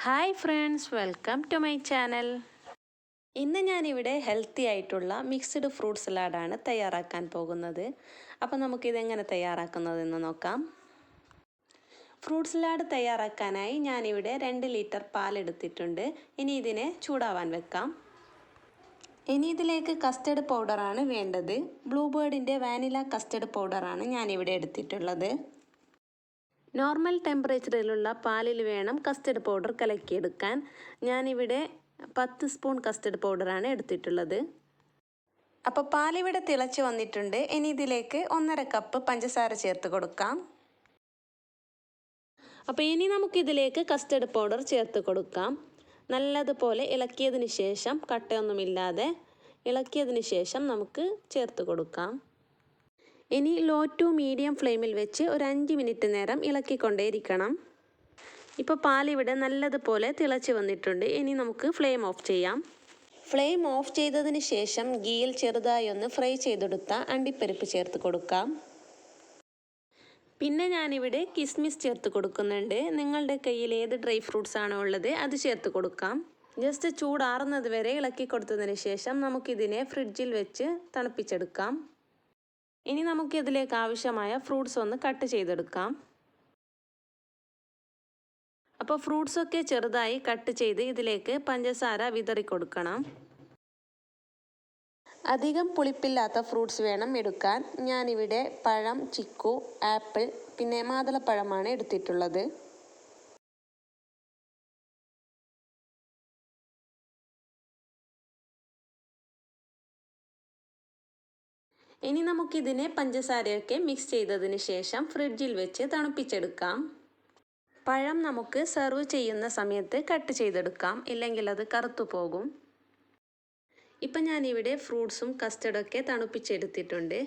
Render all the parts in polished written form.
Hi friends, welcome to my channel. ഇന്ന് ഞാനിവിടെ healthy ആയിട്ടുള്ള മിക്സ്ഡ് ഫ്രൂട്ട് സലാഡാണ് തയ്യാറാക്കാൻ പോകുന്നത്. അപ്പോൾ നമുക്കിതെങ്ങനെ തയ്യാറാക്കുന്നതെന്ന് നോക്കാം. ഫ്രൂട്ട് സലാഡ് തയ്യാറാക്കാനായി ഞാനിവിടെ 2 ലിറ്റർ പാലെടുത്തിട്ടുണ്ട്. ഇനി ഇതിനെ ചൂടാവാൻ വെക്കാം. ഇനി ഇതിലേക്ക് കസ്റ്റർഡ് പൗഡറാണ് വേണ്ടത്. ബ്ലൂബേർഡിൻ്റെ വാനില കസ്റ്റർഡ് പൗഡറാണ് ഞാനിവിടെ എടുത്തിട്ടുള്ളത്. നോർമൽ ടെമ്പറേച്ചറിലുള്ള പാലിൽ വേണം കസ്റ്റർഡ് പൗഡർ കലക്കിയെടുക്കാൻ. ഞാനിവിടെ 10 സ്പൂൺ കസ്റ്റർഡ് പൗഡറാണ് എടുത്തിട്ടുള്ളത്. അപ്പോൾ പാലിവിടെ തിളച്ച് വന്നിട്ടുണ്ട്. ഇനി ഇതിലേക്ക് 1.5 കപ്പ് പഞ്ചസാര ചേർത്ത് കൊടുക്കാം. അപ്പോൾ ഇനി നമുക്കിതിലേക്ക് കസ്റ്റർഡ് പൗഡർ ചേർത്ത് കൊടുക്കാം. നല്ലതുപോലെ ഇളക്കിയതിന് ശേഷം, കട്ടയൊന്നുമില്ലാതെ ഇളക്കിയതിന് ശേഷം നമുക്ക് ചേർത്ത് കൊടുക്കാം. ഇനി ലോ ടു മീഡിയം ഫ്ലെയിമിൽ വെച്ച് ഒരു 5 മിനിറ്റ് നേരം ഇളക്കിക്കൊണ്ടേയിരിക്കണം. ഇപ്പോൾ പാലിവിടെ നല്ലതുപോലെ തിളച്ച് വന്നിട്ടുണ്ട്. ഇനി നമുക്ക് ഫ്ലെയിം ഓഫ് ചെയ്യാം. ഫ്ലെയിം ഓഫ് ചെയ്തതിന് ശേഷം ഗീയിൽ ചെറുതായി ഒന്ന് ഫ്രൈ ചെയ്തെടുത്ത അണ്ടിപ്പരിപ്പ് ചേർത്ത് കൊടുക്കാം. പിന്നെ ഞാനിവിടെ കിസ്മിസ് ചേർത്ത് കൊടുക്കുന്നുണ്ട്. നിങ്ങളുടെ കയ്യിൽ ഏത് ഡ്രൈ ഫ്രൂട്ട്സ് ആണോ ഉള്ളത് അത് ചേർത്ത് കൊടുക്കാം. ജസ്റ്റ് ചൂടാറുന്നത് വരെ ഇളക്കി കൊടുത്തതിന് ശേഷം നമുക്കിതിനെ ഫ്രിഡ്ജിൽ വെച്ച് തണുപ്പിച്ചെടുക്കാം. ഇനി നമുക്കിതിലേക്ക് ആവശ്യമായ ഫ്രൂട്ട്സ് ഒന്ന് കട്ട് ചെയ്തെടുക്കാം. അപ്പോൾ ഫ്രൂട്ട്സൊക്കെ ചെറുതായി കട്ട് ചെയ്ത് ഇതിലേക്ക് പഞ്ചസാര വിതറി കൊടുക്കണം. അധികം പുളിപ്പില്ലാത്ത ഫ്രൂട്ട്സ് വേണം എടുക്കാൻ. ഞാനിവിടെ പഴം, ചിക്കു, ആപ്പിൾ, പിന്നെ മാതളപ്പഴമാണ് എടുത്തിട്ടുള്ളത്. ഇനി നമുക്കിതിനെ പഞ്ചസാരയൊക്കെ മിക്സ് ചെയ്തതിന് ശേഷം ഫ്രിഡ്ജിൽ വെച്ച് തണുപ്പിച്ചെടുക്കാം. പഴം നമുക്ക് സെർവ് ചെയ്യുന്ന സമയത്ത് കട്ട് ചെയ്തെടുക്കാം, ഇല്ലെങ്കിൽ അത് കറുത്തു പോകും. ഇപ്പം ഞാനിവിടെ ഫ്രൂട്ട്സും കസ്റ്റർഡൊക്കെ തണുപ്പിച്ചെടുത്തിട്ടുണ്ട്.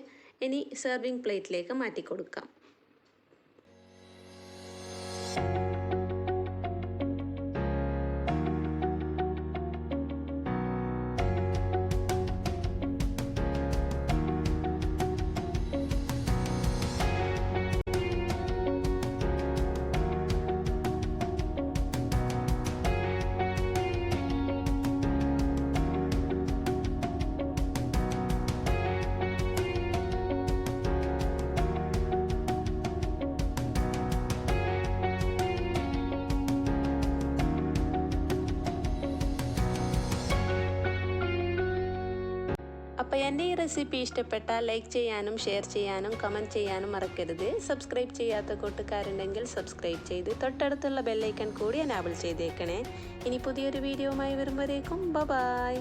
ഇനി സെർവിങ് പ്ലേറ്റിലേക്ക് മാറ്റി കൊടുക്കാം. അപ്പോൾ എൻ്റെ ഈ റെസിപ്പി ഇഷ്ടപ്പെട്ടാൽ ലൈക്ക് ചെയ്യാനും ഷെയർ ചെയ്യാനും കമൻറ്റ് ചെയ്യാനും മറക്കരുത്. സബ്സ്ക്രൈബ് ചെയ്യാത്ത കൂട്ടുകാരുണ്ടെങ്കിൽ സബ്സ്ക്രൈബ് ചെയ്ത് തൊട്ടടുത്തുള്ള ബെല്ലൈക്കൺ കൂടി എനാബിൾ ചെയ്തേക്കണേ. ഇനി പുതിയൊരു വീഡിയോയുമായി വരുമ്പോഴേക്കും ബൈ.